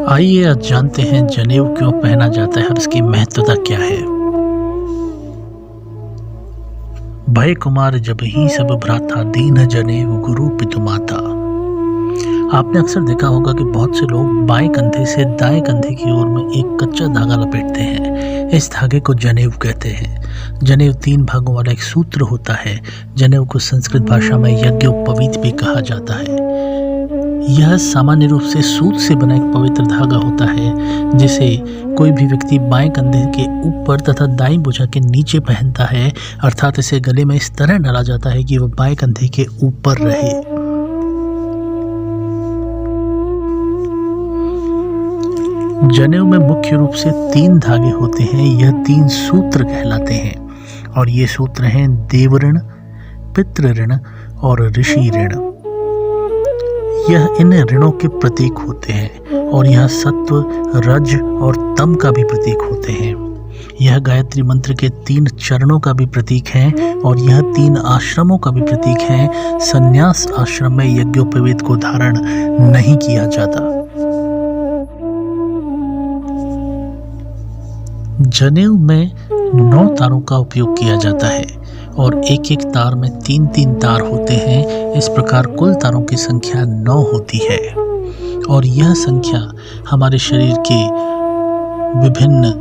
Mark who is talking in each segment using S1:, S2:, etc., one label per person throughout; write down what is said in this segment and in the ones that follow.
S1: आइए आज जानते हैं जनेऊ क्यों पहना जाता है और इसकी महत्वता क्या है। भय कुमार जब ही सब भ्राता दीन जनेऊ गुरु पितु माता। आपने अक्सर देखा होगा कि बहुत से लोग बाएं कंधे से दाएं कंधे की ओर में एक कच्चा धागा लपेटते हैं। इस धागे को जनेऊ कहते हैं। जनेऊ 3 भागों वाला एक सूत्र होता है। जनेऊ को संस्कृत भाषा में यज्ञोपवीत भी कहा जाता है। यह सामान्य रूप से सूत से बना एक पवित्र धागा होता है जिसे कोई भी व्यक्ति बाएं कंधे के ऊपर तथा दाईं भुजा के नीचे पहनता है, अर्थात इसे गले में इस तरह डाला जाता है कि वह बाएं कंधे के ऊपर रहे। जनेऊ में मुख्य रूप से 3 धागे होते हैं। यह 3 सूत्र कहलाते हैं और ये सूत्र हैं देव ऋण, पितृ ऋण और ऋषि ऋण। यह इन ऋणों के प्रतीक होते हैं और यह सत्व, रज और तम का भी प्रतीक होते हैं। यह गायत्री मंत्र के 3 चरणों का भी प्रतीक है और यह 3 आश्रमों का भी प्रतीक है। संन्यास आश्रम में यज्ञोपवीत को धारण नहीं किया जाता। जनेऊ में 9 तारों का उपयोग किया जाता है और एक एक तार में 3-3 तार होते हैं। इस प्रकार कुल तारों की संख्या 9 होती है और यह संख्या हमारे शरीर के विभिन्न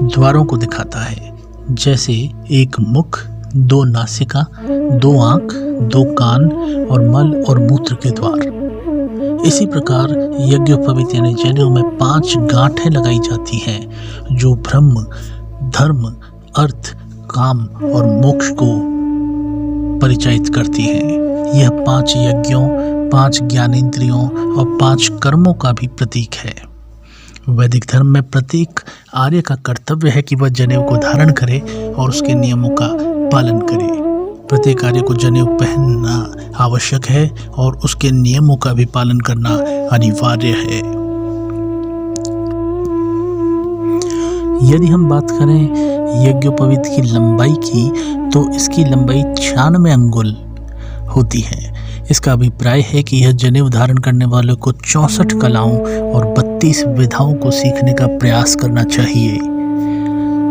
S1: द्वारों को दिखाता है, जैसे 1 मुख, 2 नासिका, 2 आंख, 2 कान और मल और मूत्र के द्वार। इसी प्रकार यज्ञोपवीत यानी जनेऊ में 5 गांठें लगाई जाती हैं जो ब्रह्म, धर्म, अर्थ, काम और मोक्ष को परिचयित करती हैं। यह 5 यज्ञों, 5 ज्ञानेंद्रियों और 5 कर्मों का भी प्रतीक है। वैदिक धर्म में प्रत्येक आर्य का कर्तव्य है कि वह जनेऊ को धारण करे और उसके नियमों का पालन करे। प्रत्येक आर्य को जनेऊ पहनना आवश्यक है और उसके नियमों का भी पालन करना अनिवार्य है। यदि हम बात करें यज्ञोपवीत की लंबाई की, तो इसकी लंबाई 96 अंगुल होती है। इसका अभिप्राय है कि यह जनेऊ धारण करने वालों को 64 कलाओं और 32 विधाओं को सीखने का प्रयास करना चाहिए।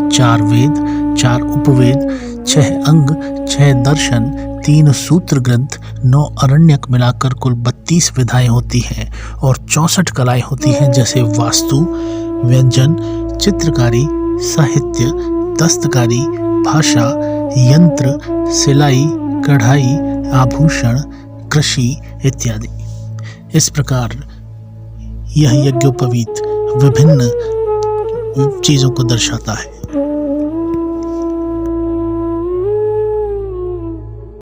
S1: 4 वेद, 4 उपवेद, 6 अंग, 6 दर्शन, 3 सूत्र ग्रंथ, 9 अरण्यक मिलाकर कुल 32 विधाएं होती हैं और 64 कलाएं होती हैं, जैसे वास्तु, व्यंजन, चित्रकारी, साहित्य, दस्तकारी, भाषा, यंत्र, सिलाई, कढ़ाई, आभूषण, कृषि इत्यादि। इस प्रकार यह यज्ञोपवीत विभिन्न चीजों को दर्शाता है।